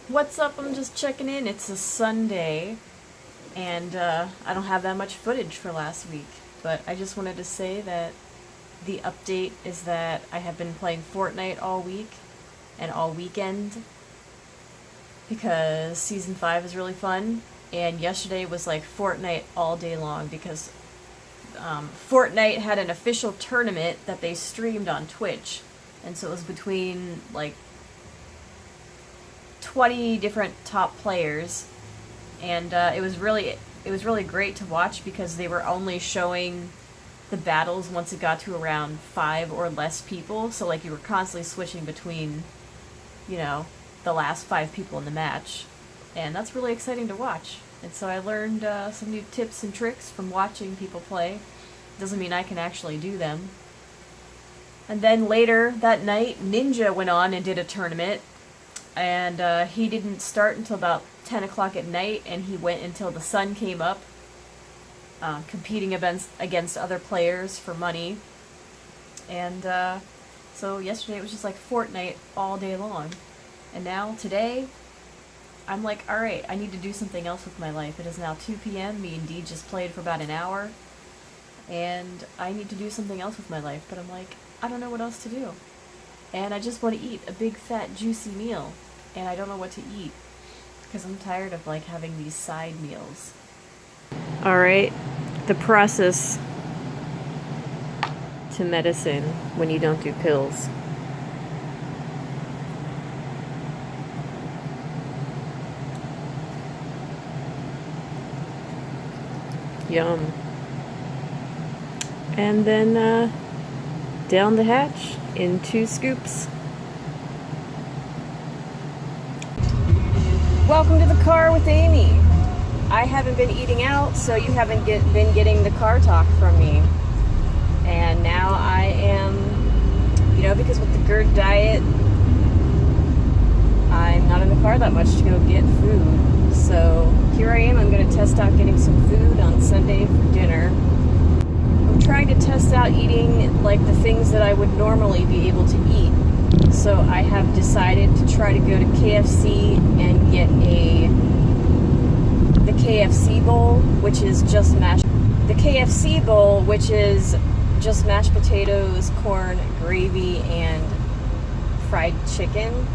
What's up? I'm just checking in. It's a Sunday, and I don't have that much footage for last week, but I just wanted to say that the update is that I have been playing Fortnite all week and all weekend because Season 5 is really fun, and yesterday was like Fortnite all day long because Fortnite had an official tournament that they streamed on Twitch, and so it was between like 20 different top players, and it was really great to watch because they were only showing the battles once it got to around 5 or less people, so like you were constantly switching between, you know, the last 5 people in the match, and that's really exciting to watch. And so I learned some new tips and tricks from watching people play. Doesn't mean I can actually do them. And then later that night, Ninja went on and did a tournament, and he didn't start until about 10 o'clock at night, and he went until the sun came up, competing against other players for money. And so yesterday it was just like Fortnite all day long. And now, today, I'm like, alright, I need to do something else with my life. It is now 2 p.m., me and Dee just played for about an hour, and I need to do something else with my life, but I'm like, I don't know what else to do. And I just want to eat a big, fat, juicy meal, and I don't know what to eat, because I'm tired of, like, having these side meals. Alright, the process to medicine when you don't do pills. Yum. And then, down the hatch in 2 scoops. Welcome to the car with Amy. I haven't been eating out, so you haven't been getting the car talk from me. And now I am, because with the GERD diet, I'm not in the car that much to go get food. So here I am, I'm going to test out getting some food on Sunday for dinner. I'm trying to test out eating like the things that I would normally be able to eat. So I have decided to try to go to KFC and get the KFC bowl, which is just mashed potatoes, corn, gravy, and fried chicken.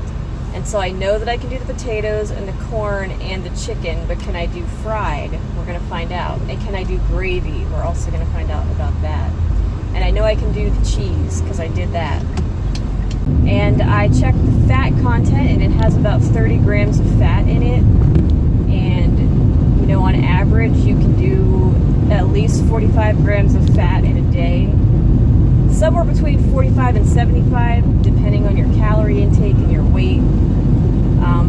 And so I know that I can do the potatoes and the corn and the chicken, but can I do fried? We're going to find out. And can I do gravy? We're also going to find out about that. And I know I can do the cheese, because I did that. And I checked the fat content, and it has about 30 grams of fat in it. And, on average, you can do at least 45 grams of fat in a day. Somewhere between 45 and 75, depending on your calorie intake and your weight.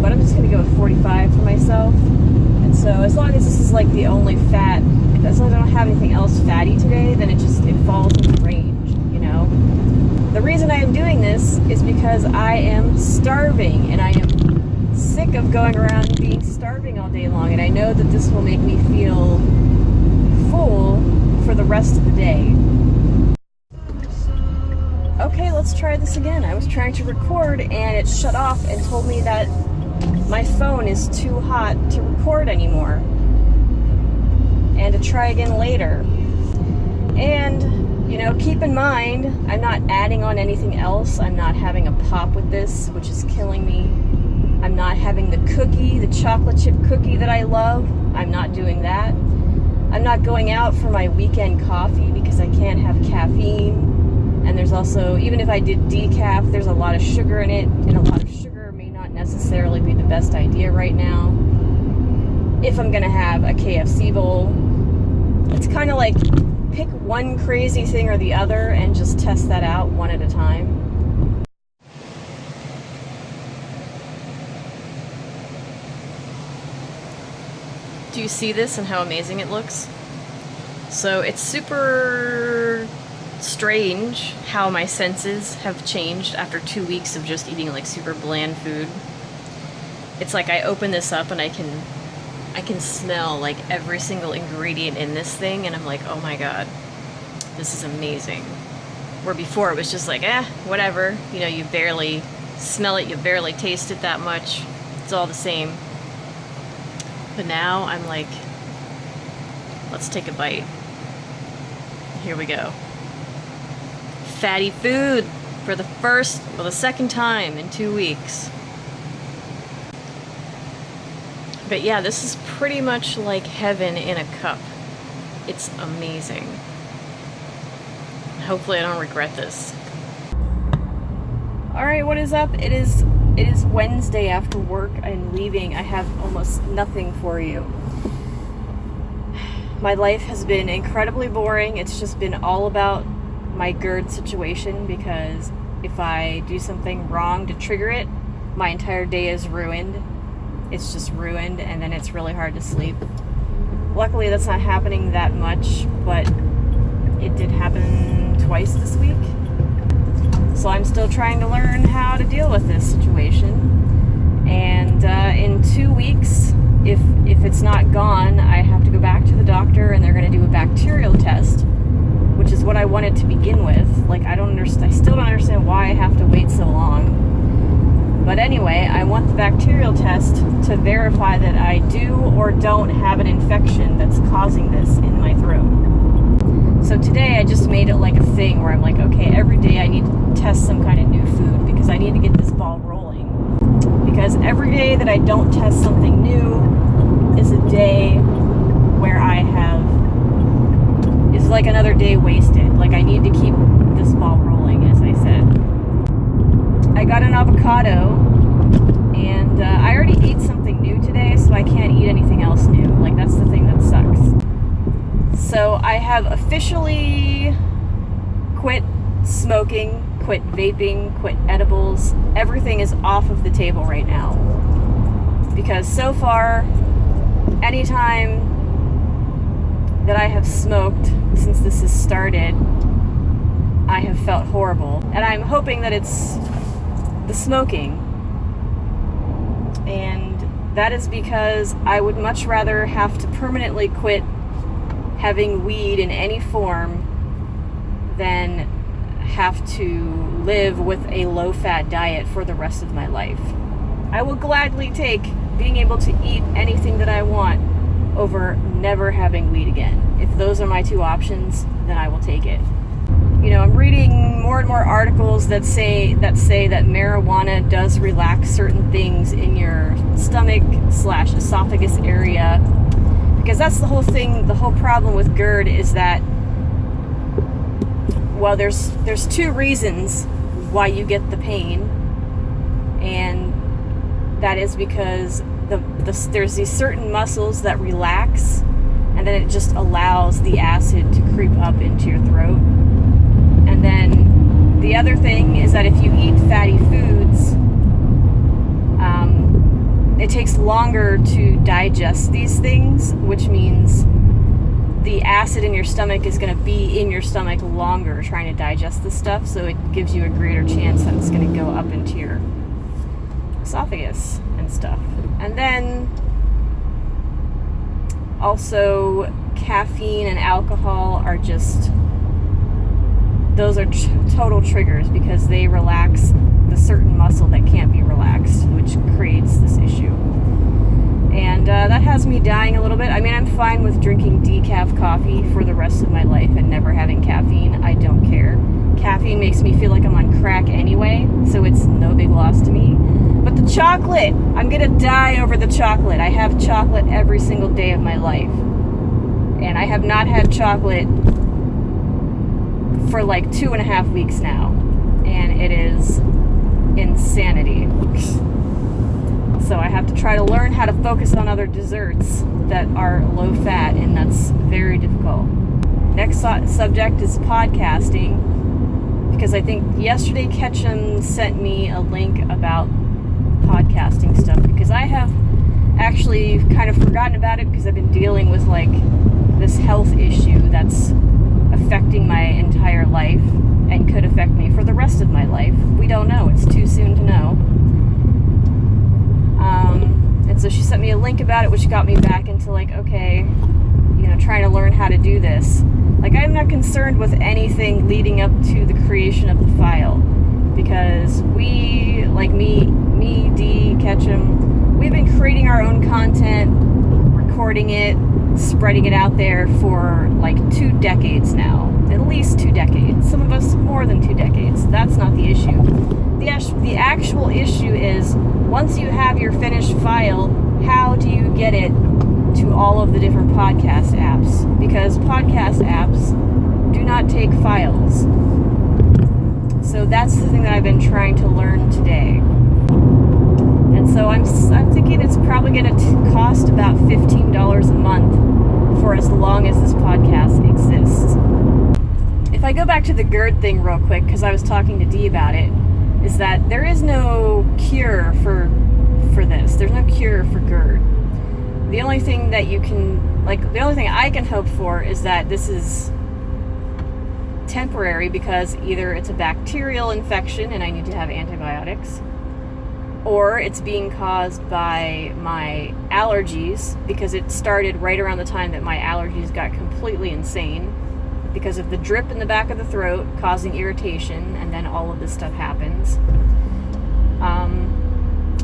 But I'm just going to go with 45 for myself. And so as long as this is like the only fat, as long as I don't have anything else fatty today, then it falls in range, The reason I am doing this is because I am starving, and I am sick of going around being starving all day long, and I know that this will make me feel full for the rest of the day. Okay, let's try this again. I was trying to record and it shut off and told me that my phone is too hot to record anymore and to try again later. And, keep in mind, I'm not adding on anything else. I'm not having a pop with this, which is killing me. I'm not having the chocolate chip cookie that I love. I'm not doing that. I'm not going out for my weekend coffee because I can't have caffeine. And there's also, even if I did decaf, there's a lot of sugar in it, and a lot of sugar may not necessarily be the best idea right now. If I'm gonna have a KFC bowl, it's kind of like pick one crazy thing or the other and just test that out one at a time. Do you see this and how amazing it looks? So it's super strange how my senses have changed after 2 weeks of just eating like super bland food. It's like I open this up and I can smell like every single ingredient in this thing, and I'm like, oh my god, this is amazing. Where before it was just like, whatever, you barely smell it, you barely taste it that much. It's all the same. But now I'm like, let's take a bite. Here we go. Fatty food for the second time in 2 weeks. But yeah, this is pretty much like heaven in a cup. It's amazing. Hopefully I don't regret this. Alright, what is up? It is Wednesday after work. I'm leaving. I have almost nothing for you. My life has been incredibly boring. It's just been all about my GERD situation, because if I do something wrong to trigger it, my entire day is ruined. It's just ruined, and then it's really hard to sleep. Luckily, that's not happening that much, but it did happen twice this week. So I'm still trying to learn how to deal with this situation. And in 2 weeks, if it's not gone, I have to go back to the doctor, and they're going to do a bacterial test, which is what I wanted to begin with. Like, I still don't understand why I have to wait so long. But anyway, I want the bacterial test to verify that I do or don't have an infection that's causing this in my throat. So today I just made it like a thing where I'm like, okay, every day I need to test some kind of new food, because I need to get this ball rolling. Because every day that I don't test something new is a day where is like another day wasted. Like, I need to keep this ball rolling, as I said. I got an avocado, and I already ate something new today, so I can't eat anything else new. Like, that's the thing that sucks. So I have officially quit smoking, quit vaping, quit edibles. Everything is off of the table right now. Because so far, anytime that I have smoked since this has started, I have felt horrible. And I'm hoping that it's the smoking. And that is because I would much rather have to permanently quit having weed in any form than have to live with a low-fat diet for the rest of my life. I will gladly take being able to eat anything that I want over never having weed again. If those are my two options, then I will take it. You know, I'm reading more and more articles that say that marijuana does relax certain things in your stomach/esophagus area. Because that's the whole thing, the whole problem with GERD is that, well, there's two reasons why you get the pain. And that is because there's these certain muscles that relax, and then it just allows the acid to creep up into your throat. And then the other thing is that if you eat fatty foods, it takes longer to digest these things, which means the acid in your stomach is going to be in your stomach longer trying to digest the stuff, so it gives you a greater chance that it's going to go up into your esophagus and stuff. And then also caffeine and alcohol are just, those are total triggers, because they relax the certain muscle that can't be relaxed, which creates this issue. And that has me dying a little bit. I mean, I'm fine with drinking decaf coffee for the rest of my life and never having caffeine. I don't care. Caffeine makes me feel like I'm on crack anyway, so it's no big loss to me. But the chocolate, I'm gonna die over the chocolate. I have chocolate every single day of my life. And I have not had chocolate for like 2.5 weeks now. And it is insanity. So I have to try to learn how to focus on other desserts that are low fat, and that's very difficult. Next subject is podcasting, because I think yesterday Ketchum sent me a link about podcasting stuff, because I have actually kind of forgotten about it, because I've been dealing with like this health issue that's affecting my entire life and could affect me for the rest of my life. We don't know. It's too soon to know. And so she sent me a link about it, which got me back into like, okay, you know, trying to learn how to do this. Like, I'm not concerned with anything leading up to the creation of the file, because we, like me, Dee, Ketchum, recording it, spreading it out there for like 2 decades now. At least 2 decades. Some of us more than 2 decades. That's not the issue. The actual issue is, once you have your finished file, how do you get it to all of the different podcast apps? Because podcast apps do not take files. So that's the thing that I've been trying to learn today. And so I'm thinking it's probably going to cost about $15 a month for as long as this podcast exists. If I go back to the GERD thing real quick, because I was talking to Dee about it, is that there is no cure for this. There's no cure for GERD. The only thing that the only thing I can hope for is that this is temporary, because either it's a bacterial infection and I need to have antibiotics, or it's being caused by my allergies, because it started right around the time that my allergies got completely insane because of the drip in the back of the throat causing irritation, and then all of this stuff happens.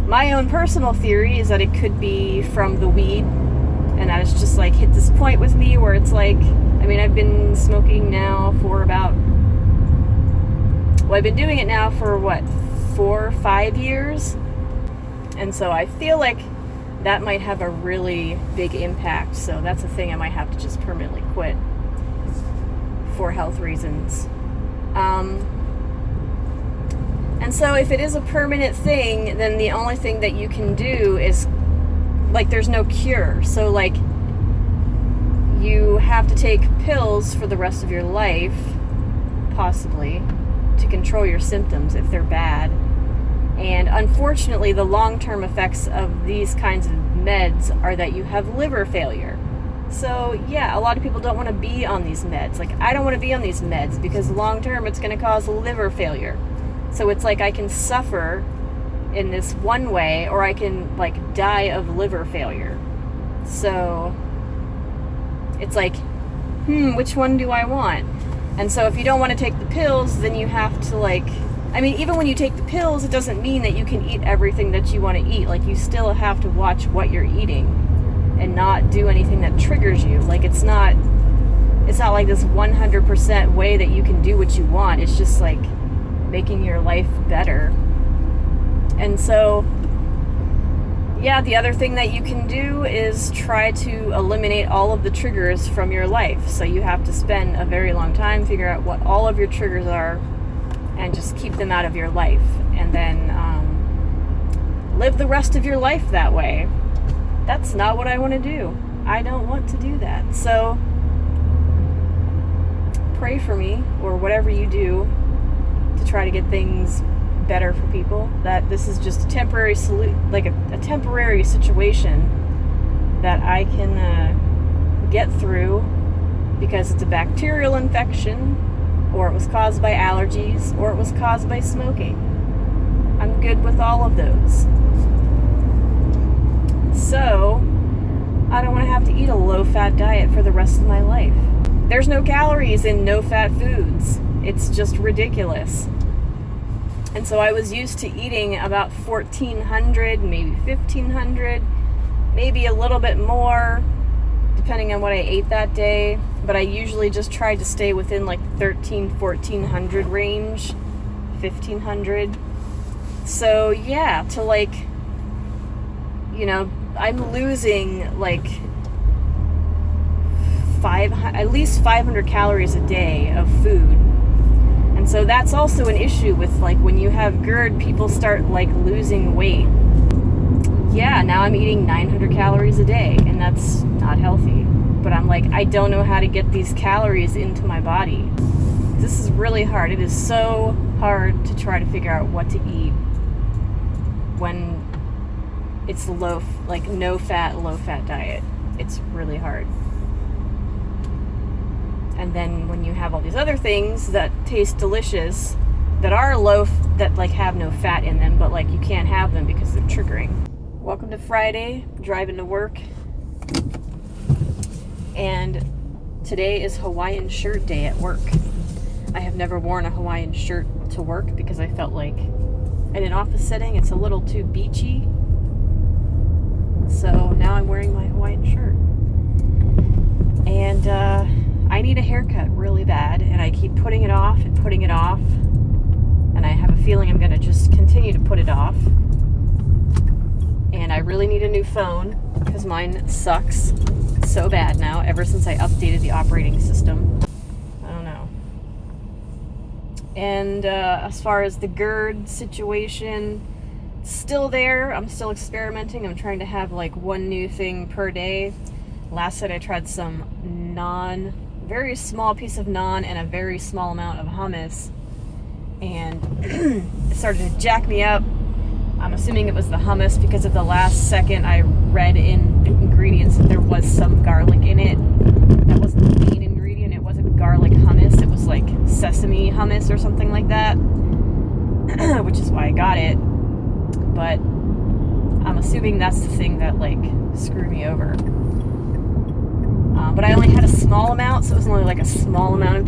My own personal theory is that it could be from the weed, and that it's just like hit this point with me where it's like, I mean, I've been smoking now for I've been doing it now for 4 or 5 years, and so I feel like that might have a really big impact. So that's a thing I might have to just permanently quit for health reasons. And so if it is a permanent thing, then the only thing that you can do is, like, there's no cure. So, like, you have to take pills for the rest of your life, possibly, to control your symptoms if they're bad. And unfortunately, the long-term effects of these kinds of meds are that you have liver failure. So, yeah, a lot of people don't want to be on these meds. Like, I don't want to be on these meds because long-term it's going to cause liver failure. So it's like I can suffer in this one way, or I can, like, die of liver failure. So it's like, which one do I want? And so if you don't want to take the pills, then you have to, like, I mean, even when you take the pills, it doesn't mean that you can eat everything that you want to eat. Like, you still have to watch what you're eating and not do anything that triggers you. Like, it's not like this 100% way that you can do what you want. It's just like making your life better. And so, yeah, the other thing that you can do is try to eliminate all of the triggers from your life. So you have to spend a very long time figure out what all of your triggers are and just keep them out of your life, and then live the rest of your life that way. That's not what I want to do. I don't want to do that. So pray for me, or whatever you do to try to get things better for people, that this is just a temporary a temporary situation that I can get through, because it's a bacterial infection, or it was caused by allergies, or it was caused by smoking. I'm good with all of those. So I don't want to have to eat a low-fat diet for the rest of my life. There's no calories in no-fat foods. It's just ridiculous. And so I was used to eating about 1,400, maybe 1,500, maybe a little bit more, depending on what I ate that day. But I usually just tried to stay within like 1,400 range, 1,500. So yeah, to like, you know, I'm losing like at least 500 calories a day of food. And so that's also an issue with, like, when you have GERD, people start like losing weight. Yeah, now I'm eating 900 calories a day, and that's not healthy. But I'm like, I don't know how to get these calories into my body. This is really hard. It is so hard to try to figure out what to eat when it's no fat, low fat diet. It's really hard. And then when you have all these other things that taste delicious, that are that like have no fat in them, but like you can't have them because they're triggering. Welcome to Friday, driving to work. And today is Hawaiian shirt day at work. I have never worn a Hawaiian shirt to work because I felt like in an office setting it's a little too beachy. So now I'm wearing my Hawaiian shirt. And I need a haircut really bad, and I keep putting it off and putting it off. And I have a feeling I'm going to just continue to put it off. And I really need a new phone because mine sucks so bad now ever since I updated the operating system. I don't know. And as far as the GERD situation, still there. I'm still experimenting. I'm trying to have like one new thing per day. Last night I tried some naan, very small piece of naan and a very small amount of hummus. And it started to jack me up. I'm assuming it was the hummus because at the last second I read in the ingredients that there was some garlic in it. That wasn't the main ingredient. It wasn't garlic hummus. It was like sesame hummus or something like that, which is why I got it. But I'm assuming that's the thing that like screwed me over. But I only had a small amount, so it was only like a small amount of